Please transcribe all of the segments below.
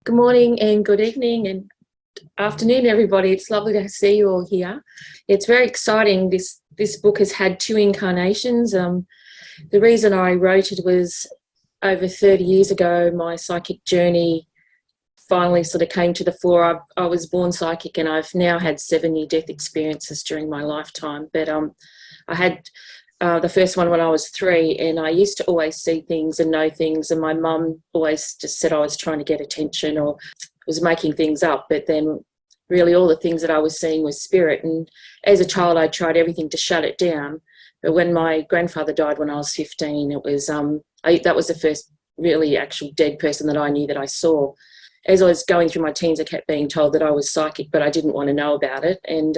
Good morning and good evening and afternoon, everybody. It's lovely to see you all here. It's very exciting. This book has had two incarnations. The reason I wrote it was over 30 years ago, my psychic journey finally sort of came to the fore. I was born psychic and I've now had 7 near-death experiences during my lifetime. But I had the first one when I was 3, and I used to always see things and know things, and my mum always just said I was trying to get attention or was making things up, but then really all the things that I was seeing was spirit. And as a child I tried everything to shut it down, but when my grandfather died when I was 15, it was that was the first really actual dead person that I knew that I saw. As I was going through my teens, I kept being told that I was psychic, but I didn't want to know about it. And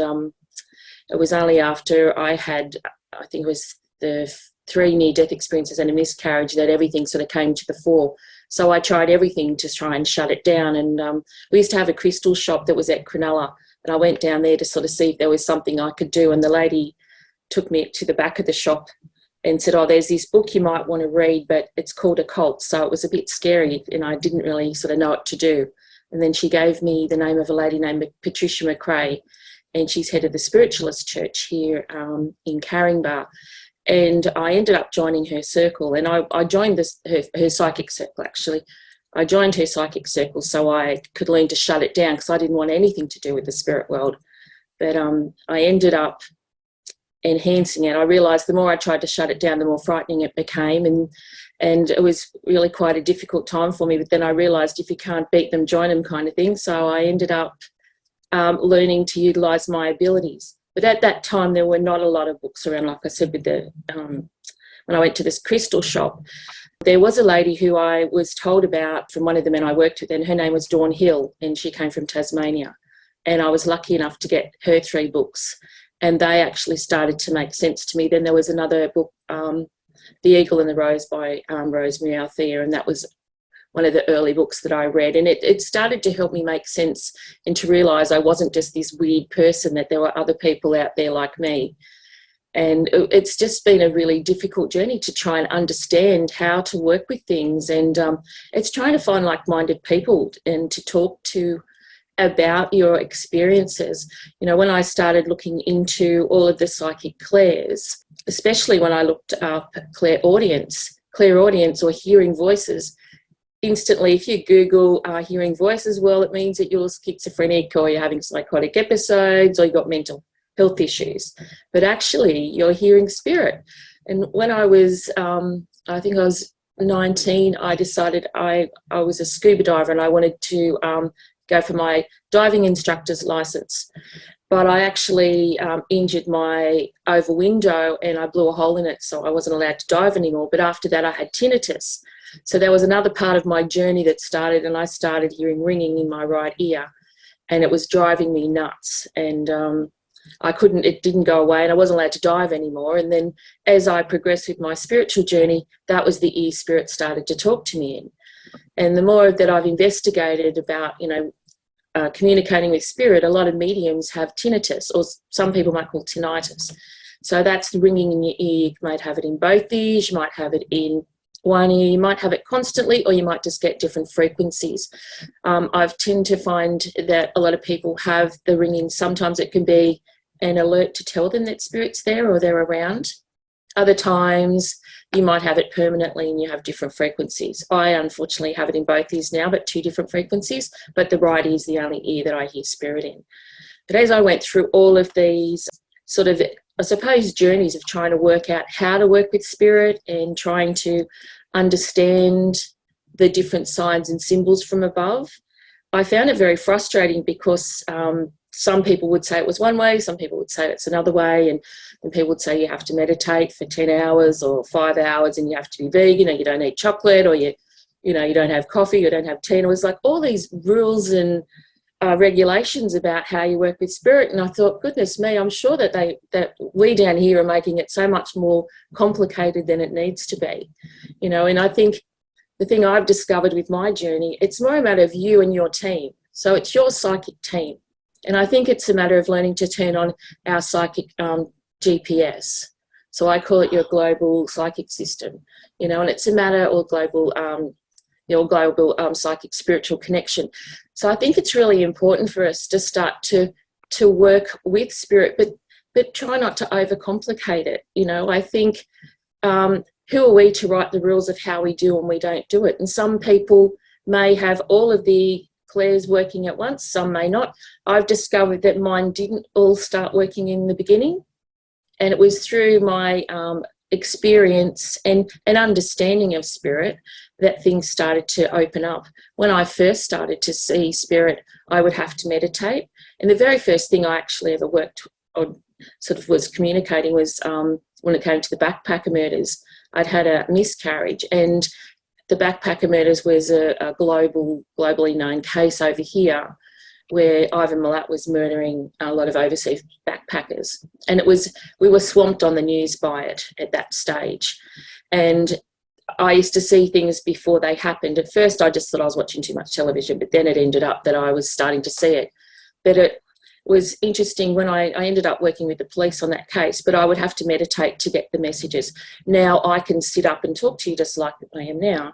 it was only after I had, I think it was the 3 near-death experiences and a miscarriage, that everything sort of came to the fore. So I tried everything to try and shut it down. And we used to have a crystal shop that was at Cronulla, and I went down there to sort of see if there was something I could do. And the lady took me to the back of the shop and said, oh, there's this book you might want to read, but it's called Occult. So it was a bit scary and I didn't really sort of know what to do. And then she gave me the name of a lady named Patricia McRae, and she's head of the Spiritualist Church here in Caringbah. And I ended up joining her circle, and I joined her psychic circle, actually. I joined her psychic circle so I could learn to shut it down, because I didn't want anything to do with the spirit world. But I ended up enhancing it. I realised the more I tried to shut it down, the more frightening it became, and it was really quite a difficult time for me. But then I realised if you can't beat them, join them kind of thing. So I ended up learning to utilise my abilities. But at that time, there were not a lot of books around. Like I said, with the when I went to this crystal shop, there was a lady who I was told about from one of the men I worked with, and her name was Dawn Hill, and she came from Tasmania. And I was lucky enough to get her 3 books, and they actually started to make sense to me. Then there was another book, The Eagle and the Rose by Rosemary Althea, and that was one of the early books that I read, and it started to help me make sense and to realise I wasn't just this weird person, that there were other people out there like me. And it's just been a really difficult journey to try and understand how to work with things, and it's trying to find like-minded people and to talk to about your experiences. You know, when I started looking into all of the psychic clairs, especially when I looked up clairaudience or hearing voices, instantly, if you Google hearing voices, well, it means that you're schizophrenic or you're having psychotic episodes or you've got mental health issues. But actually, you're hearing spirit. And when I was, I think I was 19, I decided I was a scuba diver and I wanted to go for my diving instructor's license. But I actually injured my oval window and I blew a hole in it, so I wasn't allowed to dive anymore. But after that, I had tinnitus. So there was another part of my journey that started, and I started hearing ringing in my right ear, and it was driving me nuts. And it didn't go away, and I wasn't allowed to dive anymore. And then as I progressed with my spiritual journey, that was the ear spirit started to talk to me in. And the more that I've investigated about, communicating with spirit, a lot of mediums have tinnitus, or some people might call tinnitus. So that's the ringing in your ear. You might have it in both ears, you might have it in one ear, you might have it constantly, or you might just get different frequencies. I've tend to find that a lot of people have the ringing. Sometimes it can be an alert to tell them that spirit's there or they're around. Other times you might have it permanently and you have different frequencies. I unfortunately have it in both ears now, but 2 different frequencies, but the right ear is the only ear that I hear spirit in. But as I went through all of these sort of, I suppose, journeys of trying to work out how to work with spirit and trying to understand the different signs and symbols from above, I found it very frustrating because some people would say it was one way, some people would say it's another way, and people would say you have to meditate for 10 hours or 5 hours and you have to be vegan, or you don't eat chocolate, or you don't have coffee, you don't have tea. And it was like all these rules and regulations about how you work with spirit. And I thought, goodness me, I'm sure that we down here are making it so much more complicated than it needs to be. And I think the thing I've discovered with my journey, it's more a matter of you and your team. So it's your psychic team. And I think it's a matter of learning to turn on our psychic GPS. So I call it your global psychic system, and it's a matter, or global your global psychic spiritual connection. So I think it's really important for us to start to work with spirit, but try not to overcomplicate it. You know, I think who are we to write the rules of how we do and we don't do it? And some people may have all of the clairs working at once, some may not. I've discovered that mine didn't all start working in the beginning, and it was through my experience and understanding of spirit that things started to open up. When I first started to see spirit, I would have to meditate, and the very first thing I actually ever worked on, sort of was communicating, was when it came to the backpacker murders. I'd had a miscarriage, and the backpacker murders was a globally known case over here, where Ivan Milat was murdering a lot of overseas backpackers. And we were swamped on the news by it at that stage. And I used to see things before they happened. At first, I just thought I was watching too much television, but then it ended up that I was starting to see it. But it was interesting when I ended up working with the police on that case, but I would have to meditate to get the messages. Now I can sit up and talk to you just like I am now,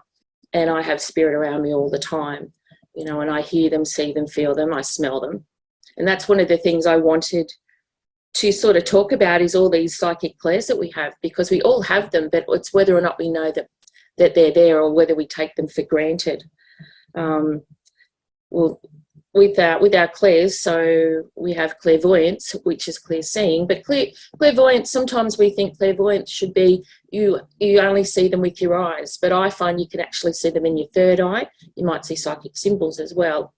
and I have spirit around me all the time, you know, and I hear them, see them, feel them, I smell them. And that's one of the things I wanted to sort of talk about, is all these psychic clairs that we have, because we all have them, but it's whether or not we know that they're there, or whether we take them for granted. Well, with our clairs, so we have clairvoyance, which is clear seeing, but clairvoyance, sometimes we think clairvoyance should be you only see them with your eyes, but I find you can actually see them in your third eye. You might see psychic symbols as well.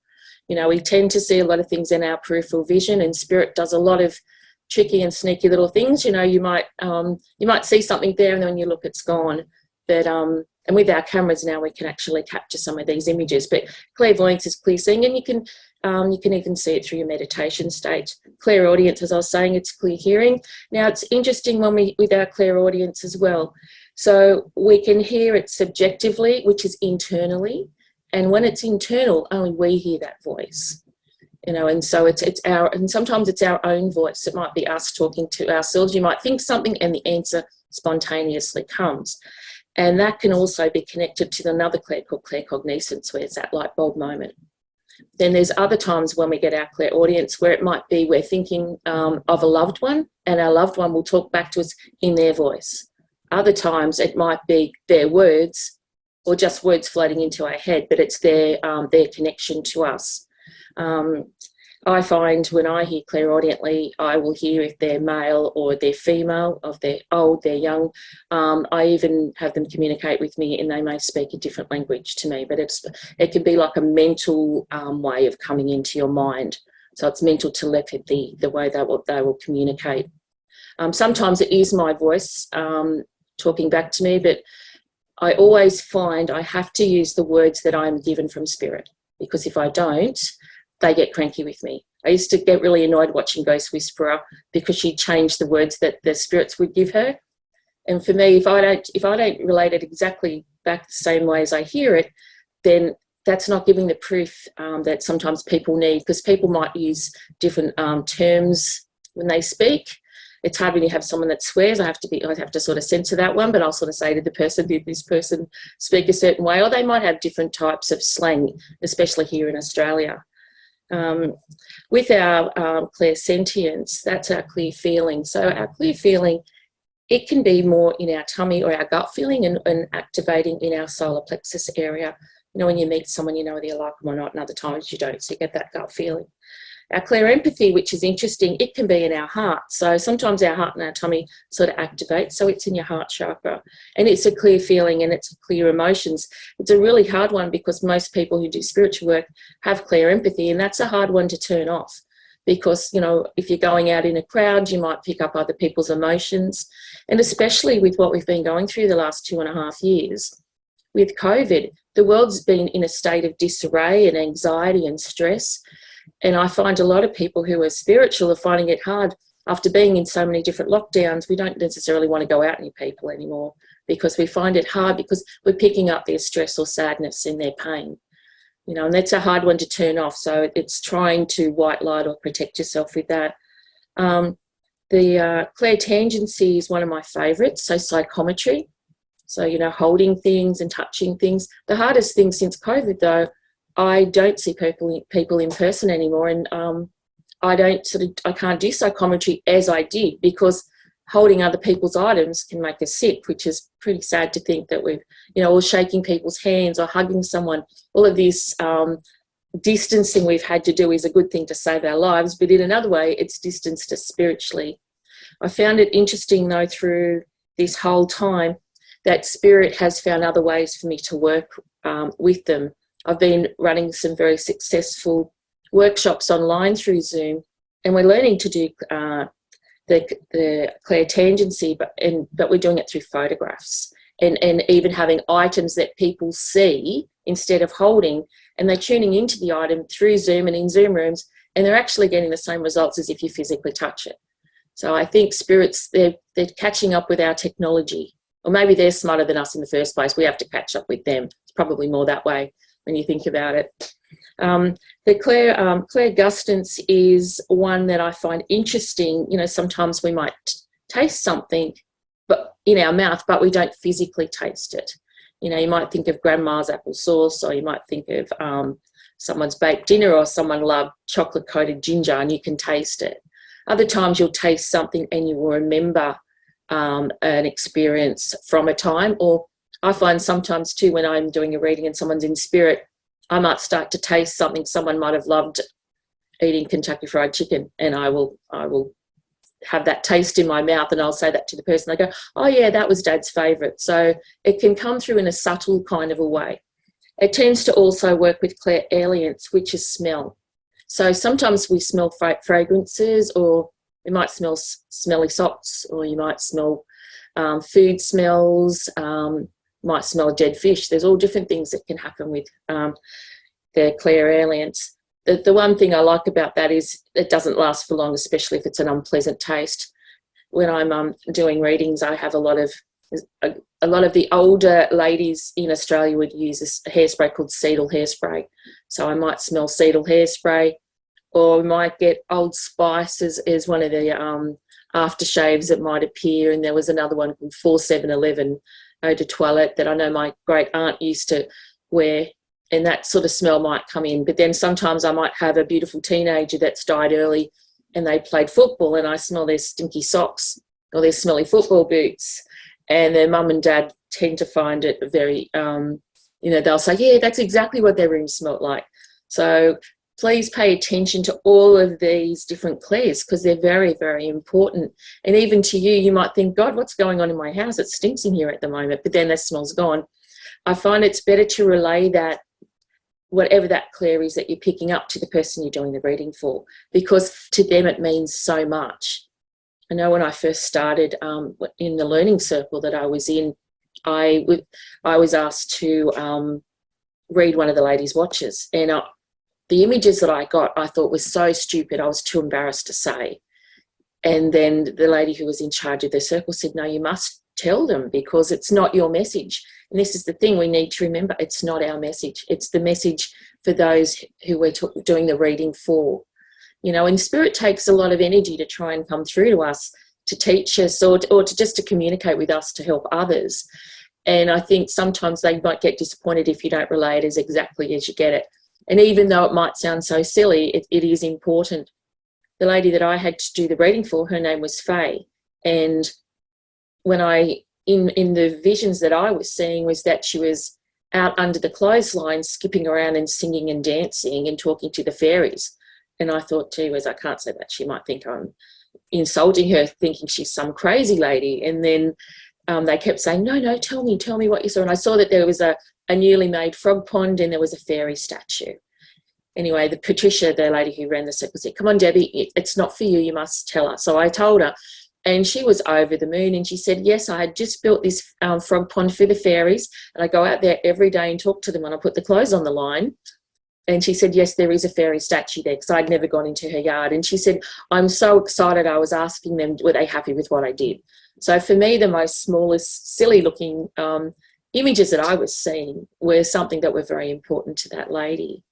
You know, we tend to see a lot of things in our peripheral vision, and spirit does a lot of tricky and sneaky little things. You know, you might see something there, and then when you look, it's gone. But and with our cameras now, we can actually capture some of these images. But clairvoyance is clear seeing, and you can even see it through your meditation state. Clairaudience, as I was saying, it's clear hearing. Now, it's interesting with our clairaudience as well. So we can hear it subjectively, which is internally, and when it's internal, only we hear that voice. You know, and so and sometimes it's our own voice. It might be us talking to ourselves. You might think something, and the answer spontaneously comes. And that can also be connected to another clair called claircognisance, where it's that light bulb moment. Then there's other times when we get our clairaudience where it might be we're thinking of a loved one, and our loved one will talk back to us in their voice. Other times it might be their words, or just words floating into our head, but it's their connection to us. I find when I hear clairaudiently, I will hear if they're male or they're female, if they're old, they're young. I even have them communicate with me, and they may speak a different language to me, but it can be like a mental way of coming into your mind. So it's mental telepathy, the way they will communicate. Sometimes it is my voice talking back to me, but I always find I have to use the words that I'm given from spirit, because if I don't, they get cranky with me. I used to get really annoyed watching Ghost Whisperer, because she'd change the words that the spirits would give her. And for me, if I don't relate it exactly back the same way as I hear it, then that's not giving the proof that sometimes people need, because people might use different terms when they speak. It's hard when you have someone that swears. I have to sort of censor that one, but I'll sort of say to the person, did this person speak a certain way? Or they might have different types of slang, especially here in Australia. With our clairsentience, that's our clear feeling. So our clear feeling, it can be more in our tummy or our gut feeling, and activating in our solar plexus area. You know, when you meet someone, you know whether you like them or not, and other times you don't, so you get that gut feeling. Our clairempathy, which is interesting, it can be in our heart. So sometimes our heart and our tummy sort of activate, so it's in your heart chakra, and it's a clear feeling, and it's clear emotions. It's a really hard one, because most people who do spiritual work have clairempathy, and that's a hard one to turn off, because, you know, if you're going out in a crowd, you might pick up other people's emotions, and especially with what we've been going through the last 2.5 years with COVID, the world's been in a state of disarray and anxiety and stress. And I find a lot of people who are spiritual are finding it hard after being in so many different lockdowns. We don't necessarily want to go out near people anymore, because we find it hard, because we're picking up their stress or sadness and their pain. You know, and that's a hard one to turn off. So it's trying to white light or protect yourself with that. The clairtangency is one of my favourites, so psychometry. So, you know, holding things and touching things. The hardest thing since COVID, though, I don't see people in person anymore, and I can't do psychometry as I did, because holding other people's items can make us sick, which is pretty sad to think that we've, you know, or shaking people's hands or hugging someone. All of this distancing we've had to do is a good thing to save our lives, but in another way, it's distanced us spiritually. I found it interesting, though, through this whole time, that spirit has found other ways for me to work with them. I've been running some very successful workshops online through Zoom, and we're learning to do the clairtangency, but we're doing it through photographs, and even having items that people see instead of holding, and they're tuning into the item through Zoom and in Zoom rooms, and they're actually getting the same results as if you physically touch it. So I think spirits, they're catching up with our technology, or maybe they're smarter than us in the first place. We have to catch up with them. It's probably more that way when you think about it. The clairgustance is one that I find interesting. You know, sometimes we might taste something but in our mouth, but we don't physically taste it. You know, you might think of grandma's applesauce, or you might think of someone's baked dinner, or someone loved chocolate-coated ginger, and you can taste it. Other times you'll taste something and you will remember an experience from a time. Or I find sometimes too, when I'm doing a reading and someone's in spirit, I might start to taste something. Someone might have loved eating Kentucky Fried Chicken, and I will have that taste in my mouth, and I'll say that to the person. They go, oh yeah, that was Dad's favourite. So it can come through in a subtle kind of a way. It tends to also work with clairalience, which is smell. So sometimes we smell fragrances, or we might smell smelly socks, or you might smell food smells, might smell dead fish. There's all different things that can happen with the clairalience. The one thing I like about that is it doesn't last for long, especially if it's an unpleasant taste. When I'm doing readings, I have a lot of the older ladies in Australia would use a hairspray called cedal hairspray. So I might smell cedal hairspray, or we might get Old Spice as one of the aftershaves that might appear. And there was another one called 4711 Eau de Toilette that I know my great aunt used to wear, and that sort of smell might come in. But then sometimes I might have a beautiful teenager that's died early, and they played football, and I smell their stinky socks or their smelly football boots, and their mum and dad tend to find it very, they'll say, yeah, that's exactly what their room smelled like. So please pay attention to all of these different clairs, because they're very, very important. And even to you, you might think, God, what's going on in my house? It stinks in here at the moment, but then that smell's gone. I find it's better to relay that, whatever that clair is that you're picking up, to the person you're doing the reading for, because to them it means so much. I know when I first started in the learning circle that I was in, I was asked to read one of the ladies' watches, and the images that I got, I thought was so stupid, I was too embarrassed to say. And then the lady who was in charge of the circle said, no, you must tell them, because it's not your message. And this is the thing we need to remember. It's not our message. It's the message for those who we're doing the reading for. You know, and spirit takes a lot of energy to try and come through to us, to teach us, or to just to communicate with us, to help others. And I think sometimes they might get disappointed if you don't relay it as exactly as you get it. And even though it might sound so silly, it is important. The lady that I had to do the reading for, her name was Faye. And when in the visions that I was seeing, was that she was out under the clothesline, skipping around and singing and dancing and talking to the fairies. And I thought, gee whiz, I can't say that. She might think I'm insulting her, thinking she's some crazy lady. And then they kept saying, no, tell me what you saw. And I saw that there was a newly made frog pond, and there was a fairy statue. Anyway, Patricia, the lady who ran the circle, said, come on, Debbie, it's not for you, you must tell her. So I told her, and she was over the moon, and she said, yes, I had just built this frog pond for the fairies, and I go out there every day and talk to them when I put the clothes on the line. And she said, yes, there is a fairy statue there, because I'd never gone into her yard. And she said, I'm so excited, I was asking them, were they happy with what I did? So for me, the most smallest, silly looking images that I was seeing were something that were very important to that lady.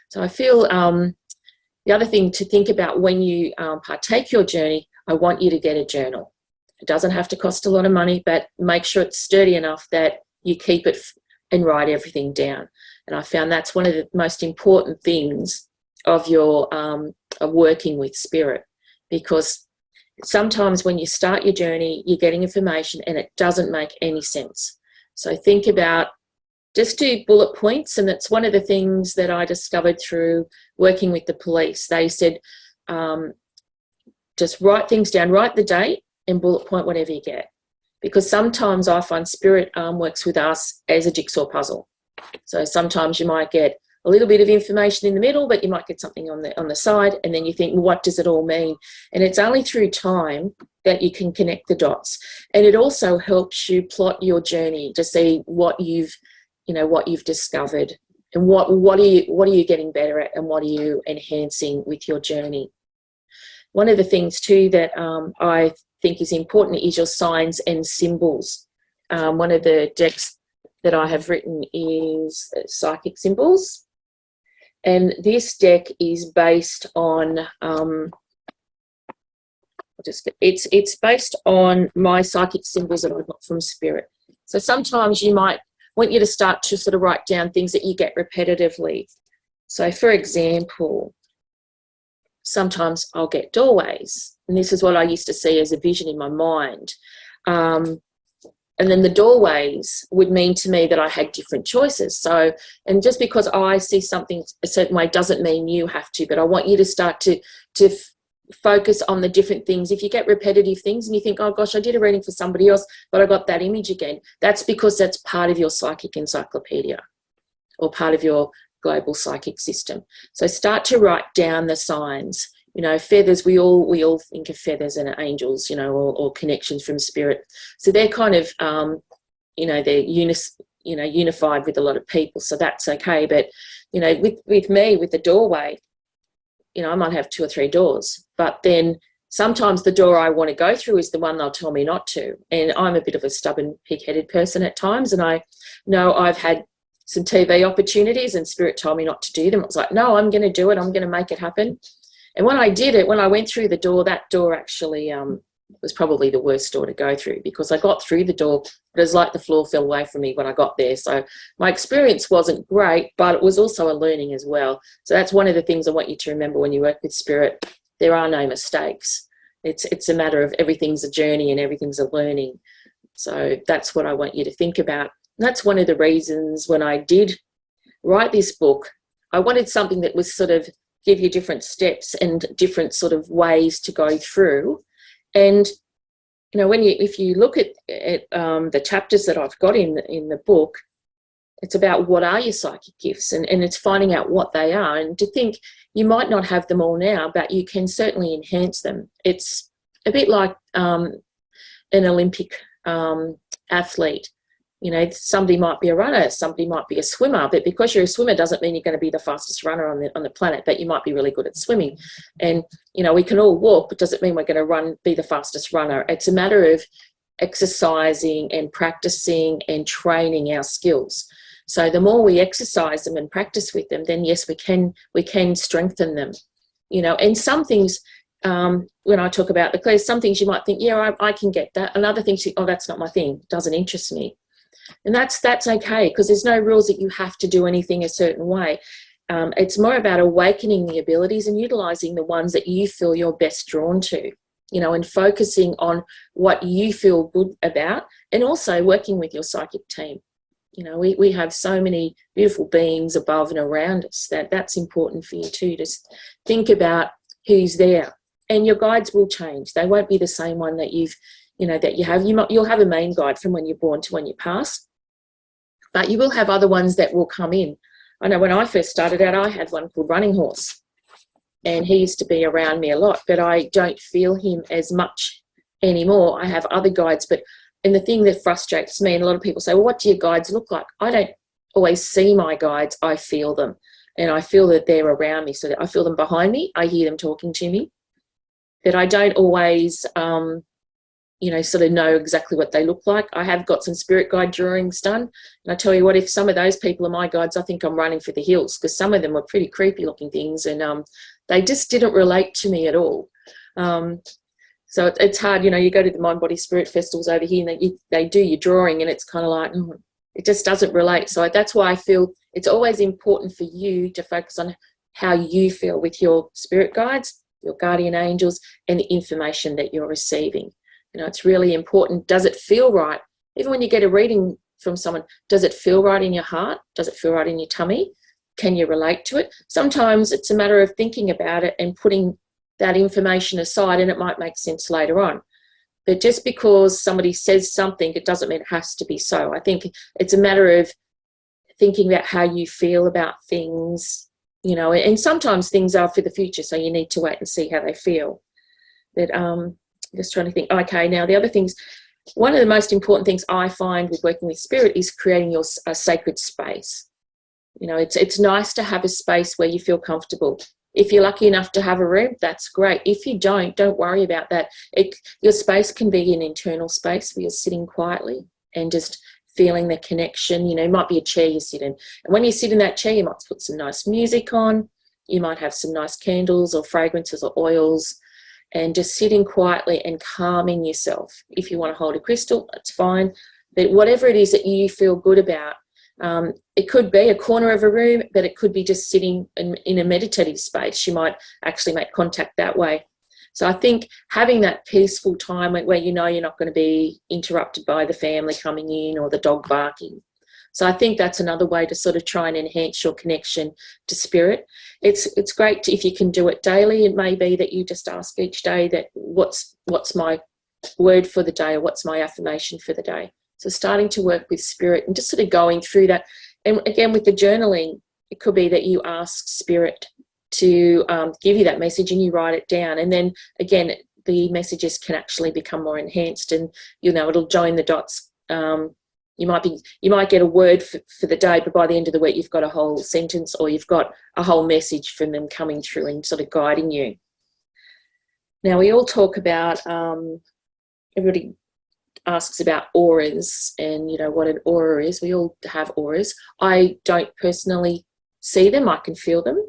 So I feel the other thing to think about when you partake your journey, I want you to get a journal. It doesn't have to cost a lot of money, but make sure it's sturdy enough that you keep it and write everything down. And I found that's one of the most important things of your of working with spirit, because sometimes when you start your journey, you're getting information and it doesn't make any sense. So think about, just do bullet points. And that's one of the things that I discovered through working with the police. They said, just write things down, write the date and bullet point whatever you get. Because sometimes I find spirit works with us as a jigsaw puzzle. So sometimes you might get a little bit of information in the middle, but you might get something on the side, and then you think, well, what does it all mean? And it's only through time that you can connect the dots. And it also helps you plot your journey to see what you've discovered, and what are you getting better at, and what are you enhancing with your journey. One of the things too that I think is important is your signs and symbols. One of the decks that I have written is Psychic Symbols, and this deck is based on it's based on my psychic symbols that I got from spirit. So sometimes you might want you to start to sort of write down things that you get repetitively. So for example, sometimes I'll get doorways, and this is what I used to see as a vision in my mind. And then the doorways would mean to me that I had different choices. So, and just because I see something a certain way doesn't mean you have to, but I want you to start to focus on the different things. If you get repetitive things and you think, oh gosh, I did a reading for somebody else, but I got that image again, that's because that's part of your psychic encyclopedia or part of your global psychic system. So start to write down the signs. You know, feathers, we all think of feathers and angels, you know, or connections from spirit. So they're kind of, they're unified with a lot of people. So that's okay. But, you know, with me, with the doorway, you know, I might have 2 or 3 doors, but then sometimes the door I want to go through is the one they'll tell me not to. And I'm a bit of a stubborn, pig-headed person at times. And I know I've had some TV opportunities and spirit told me not to do them. It was like, no, I'm going to do it. I'm going to make it happen. And when I did it, when I went through the door, that door actually was probably the worst door to go through, because I got through the door, but it was like the floor fell away from me when I got there. So my experience wasn't great, but it was also a learning as well. So that's one of the things I want you to remember when you work with spirit. There are no mistakes. It's a matter of everything's a journey and everything's a learning. So that's what I want you to think about. And that's one of the reasons when I did write this book, I wanted something that was sort of give you different steps and different sort of ways to go through. And, you know, if you look at the chapters that I've got in the book, it's about what are your psychic gifts, and it's finding out what they are, and to think you might not have them all now, but you can certainly enhance them. It's a bit like an Olympic athlete. You know, somebody might be a runner, somebody might be a swimmer, but because you're a swimmer doesn't mean you're going to be the fastest runner on the planet, but you might be really good at swimming. And, you know, we can all walk, but doesn't mean we're going to be the fastest runner. It's a matter of exercising and practicing and training our skills. So the more we exercise them and practice with them, then yes, we can strengthen them. You know, and some things, when I talk about the clairs, some things you might think, yeah, I can get that. And other things, oh, that's not my thing, doesn't interest me. And that's okay, because there's no rules that you have to do anything a certain way. It's more about awakening the abilities and utilising the ones that you feel you're best drawn to, you know, and focusing on what you feel good about, and also working with your psychic team. You know, we have so many beautiful beings above and around us that's important for you too. Just think about who's there, and your guides will change. They won't be the same one that you have. You'll have a main guide from when you're born to when you pass, but you will have other ones that will come in. I know when I first started out, I had one called Running Horse, and he used to be around me a lot, but I don't feel him as much anymore. I have other guides, and the thing that frustrates me, and a lot of people say, well, what do your guides look like? I don't always see my guides, I feel them, and I feel that they're around me, so that I feel them behind me, I hear them talking to me, but I don't always sort of know exactly what they look like. I have got some spirit guide drawings done, and I tell you what, if some of those people are my guides, I think I'm running for the hills, because some of them were pretty creepy looking things, and they just didn't relate to me at all. So it's hard, you know, you go to the Mind Body Spirit festivals over here and they do your drawing, and it's kind of like, it just doesn't relate. So that's why I feel it's always important for you to focus on how you feel with your spirit guides, your guardian angels, and the information that you're receiving. You know, it's really important. Does it feel right? Even when you get a reading from someone, does it feel right in your heart? Does it feel right in your tummy? Can you relate to it? Sometimes it's a matter of thinking about it and putting that information aside, and it might make sense later on. But just because somebody says something, it doesn't mean it has to be so. I think it's a matter of thinking about how you feel about things, you know, and sometimes things are for the future, so you need to wait and see how they feel. But just trying to think, okay, now the other things, one of the most important things I find with working with spirit is creating a sacred space. You know, it's nice to have a space where you feel comfortable. If you're lucky enough to have a room, that's great. If you don't worry about that. Your space can be an internal space where you're sitting quietly and just feeling the connection. You know, it might be a chair you sit in. And when you sit in that chair, you might put some nice music on. You might have some nice candles or fragrances or oils, and just sitting quietly and calming yourself. If you want to hold a crystal, that's fine. But whatever it is that you feel good about, it could be a corner of a room, but it could be just sitting in a meditative space. You might actually make contact that way. So I think having that peaceful time where you know you're not going to be interrupted by the family coming in or the dog barking. So I think that's another way to sort of try and enhance your connection to spirit. It's great if you can do it daily. It may be that you just ask each day that what's my word for the day, or what's my affirmation for the day. So starting to work with spirit and just sort of going through that. And again, with the journaling, it could be that you ask spirit to give you that message and you write it down. And then again, the messages can actually become more enhanced, and you know, it'll join the dots. You might get a word for the day, but by the end of the week, you've got a whole sentence, or you've got a whole message from them coming through and sort of guiding you. Now, we all talk about, everybody asks about auras and, you know, what an aura is. We all have auras. I don't personally see them. I can feel them.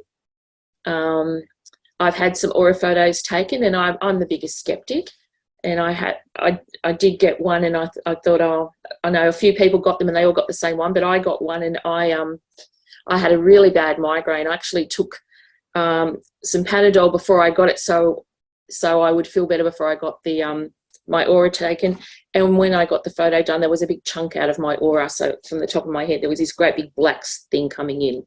I've had some aura photos taken, and I'm the biggest skeptic. And I did get one, and I thought, oh, I know a few people got them and they all got the same one, but I got one, and I had a really bad migraine. I actually took some Panadol before I got it, so I would feel better before I got the my aura taken. And when I got the photo done, there was a big chunk out of my aura. So from the top of my head, there was this great big black thing coming in,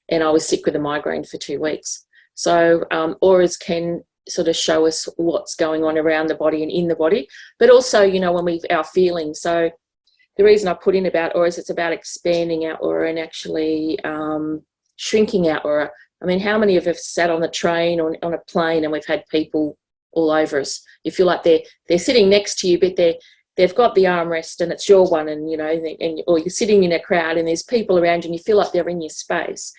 and I was sick with a migraine for 2 weeks. So auras can sort of show us what's going on around the body and in the body, but also, you know, when our feelings. So the reason I put in about auras, it's about expanding our aura and actually shrinking our aura. I mean, how many of us sat on the train or on a plane and we've had people all over us? You feel like they're sitting next to you, but they've got the armrest and it's your one, and, you know, or you're sitting in a crowd and there's people around you and you feel like they're in your space.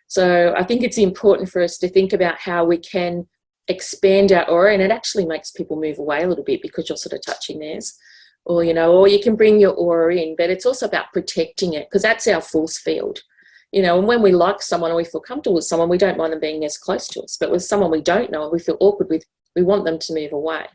So I think it's important for us to think about how we can expand our aura, and it actually makes people move away a little bit because you're sort of touching theirs, or, you know, or you can bring your aura in, but it's also about protecting it, because that's our force field, you know. And when we like someone or we feel comfortable with someone, we don't mind them being as close to us, but with someone we don't know and we feel awkward with, we want them to move away.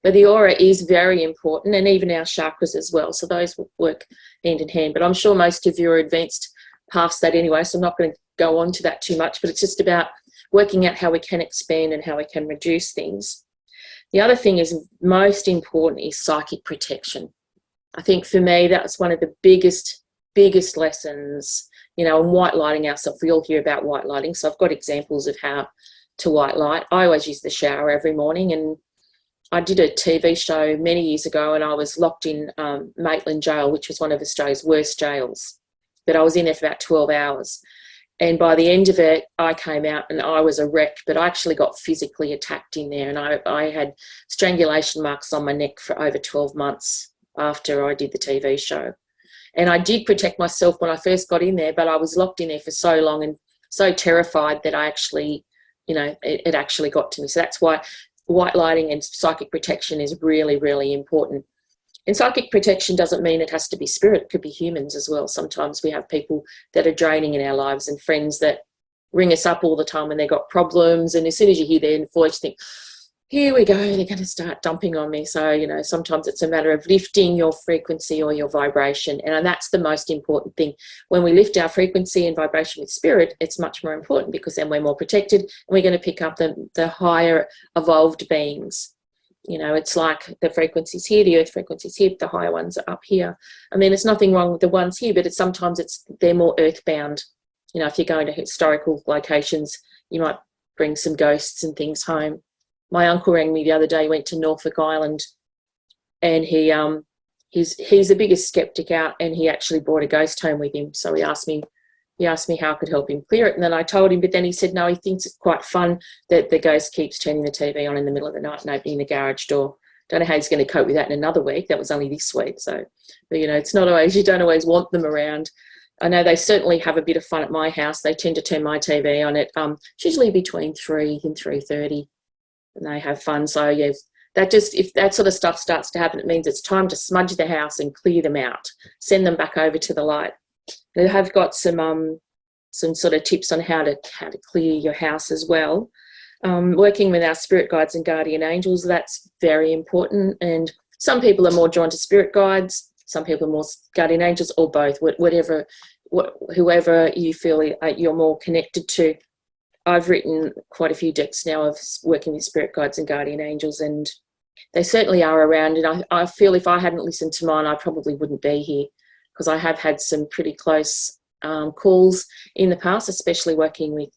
But the aura is very important, and even our chakras as well, so those work hand in hand. But I'm sure most of you are advanced past that anyway, so I'm not going to go on to that too much, but it's just about working out how we can expand and how we can reduce things. The other thing is most important is psychic protection. I think for me, that's one of the biggest lessons, you know, in white lighting ourselves. We all hear about white lighting, so I've got examples of how to white light. I always use the shower every morning, and I did a TV show many years ago, and I was locked in Maitland Jail, which was one of Australia's worst jails. But I was in there for about 12 hours. And by the end of it, I came out and I was a wreck, but I actually got physically attacked in there. And I had strangulation marks on my neck for over 12 months after I did the TV show. And I did protect myself when I first got in there, but I was locked in there for so long and so terrified that I actually, you know, it actually got to me. So that's why white lighting and psychic protection is really, really important. And psychic protection doesn't mean it has to be spirit. It could be humans as well. Sometimes we have people that are draining in our lives and friends that ring us up all the time when they've got problems. And as soon as you hear their voice, you think, here we go, they're going to start dumping on me. So, you know, sometimes it's a matter of lifting your frequency or your vibration. And that's the most important thing. When we lift our frequency and vibration with spirit, it's much more important, because then we're more protected and we're going to pick up the higher evolved beings. You know, it's like the frequencies here, the earth frequencies here, the higher ones are up here. I mean, there's nothing wrong with the ones here, but sometimes they're more earthbound. You know, if you're going to historical locations, you might bring some ghosts and things home. My uncle rang me the other day, went to Norfolk Island, and he's the biggest skeptic out, and he actually brought a ghost home with him. So he asked me how I could help him clear it, and then I told him, but then he said no, he thinks it's quite fun that the ghost keeps turning the TV on in the middle of the night and opening the garage door. Don't know how he's going to cope with that in another week. That was only this week. So, but you know, it's not always, you don't always want them around. I know they certainly have a bit of fun at my house. They tend to turn my TV on at usually between 3 and 3:30. And they have fun. So yeah, if that sort of stuff starts to happen, it means it's time to smudge the house and clear them out, send them back over to the light. They have got some sort of tips on how to clear your house as well. Working with our spirit guides and guardian angels, that's very important. And some people are more drawn to spirit guides, some people are more guardian angels, or both, whoever you feel you're more connected to. I've written quite a few decks now of working with spirit guides and guardian angels, and they certainly are around. And I feel if I hadn't listened to mine, I probably wouldn't be here, because I have had some pretty close calls in the past, especially working with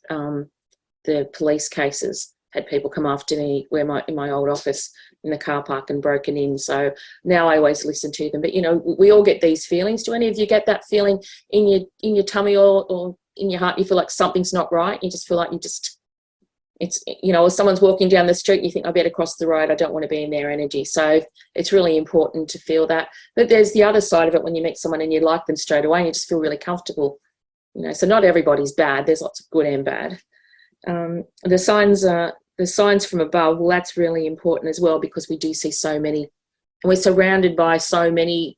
the police cases. Had people come after me in my old office in the car park and broken in. So now I always listen to them. But, you know, we all get these feelings. Do any of you get that feeling in your tummy or in your heart? You feel like something's not right. You just feel like it's, you know, or someone's walking down the street and you think, I better cross the road. I don't want to be in their energy. So it's really important to feel that. But there's the other side of it, when you meet someone and you like them straight away and you just feel really comfortable. You know, so not everybody's bad. There's lots of good and bad. The signs from above, well, that's really important as well, because we do see so many, and we're surrounded by so many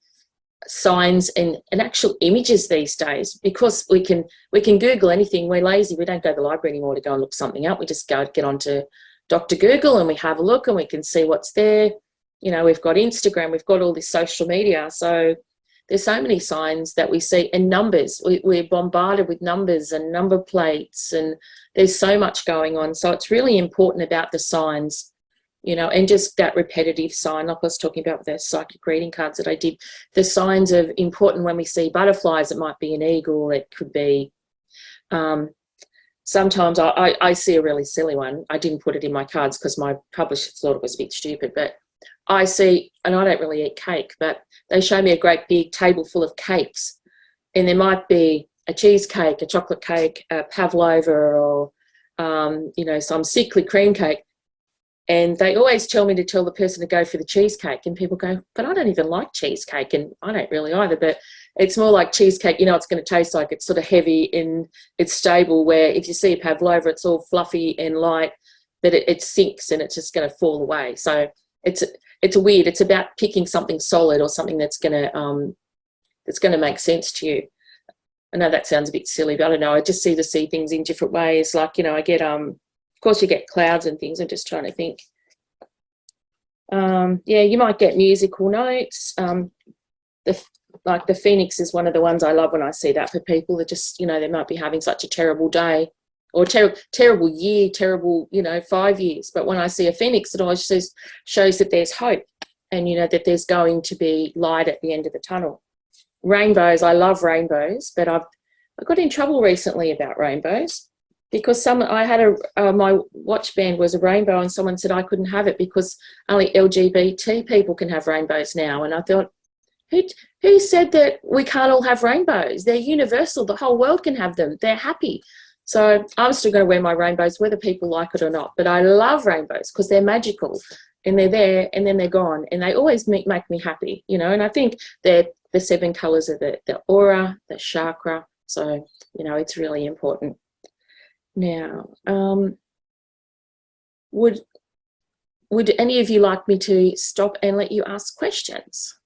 signs and actual images these days, because we can Google anything. We're lazy. We don't go to the library anymore to go and look something up. We just get onto Dr. Google and we have a look and we can see what's there. You know, we've got Instagram, we've got all this social media. So there's so many signs that we see, and numbers. We're bombarded with numbers and number plates, and there's so much going on. So it's really important about the signs, you know, and just that repetitive sign, like I was talking about with the psychic reading cards that I did. The signs are important. When we see butterflies, it might be an eagle. It could be, sometimes I see a really silly one. I didn't put it in my cards because my publisher thought it was a bit stupid, but I see, and I don't really eat cake, but they show me a great big table full of cakes, and there might be a cheesecake, a chocolate cake, a pavlova, or you know, some sickly cream cake. And they always tell me to tell the person to go for the cheesecake, and people go, but I don't even like cheesecake, and I don't really either. But it's more like cheesecake, you know, it's going to taste like, it's sort of heavy and it's stable, where if you see a pavlova, it's all fluffy and light, but it sinks and it's just going to fall away. So it's weird. It's about picking something solid, or something that's going to make sense to you. I know that sounds a bit silly, but I don't know. I just see things in different ways. Like, you know, I get of course you get clouds and things. I'm just trying to think. Yeah, you might get musical notes. Like the phoenix is one of the ones I love when I see that, for people that just, you know, they might be having such a terrible day, or terrible year, terrible, you know, 5 years. But when I see a phoenix, it always shows that there's hope, and, you know, that there's going to be light at the end of the tunnel. Rainbows, I love rainbows, but I got in trouble recently about rainbows, because I had my watch band was a rainbow, and someone said I couldn't have it because only LGBT people can have rainbows now. And I thought, who said that we can't all have rainbows? They're universal. The whole world can have them. They're happy. So I'm still going to wear my rainbows, whether people like it or not. But I love rainbows because they're magical, and they're there and then they're gone, and they always make me happy, you know. And I think they're the 7 colours of the aura, the chakra. So, you know, it's really important. Now, would any of you like me to stop and let you ask questions?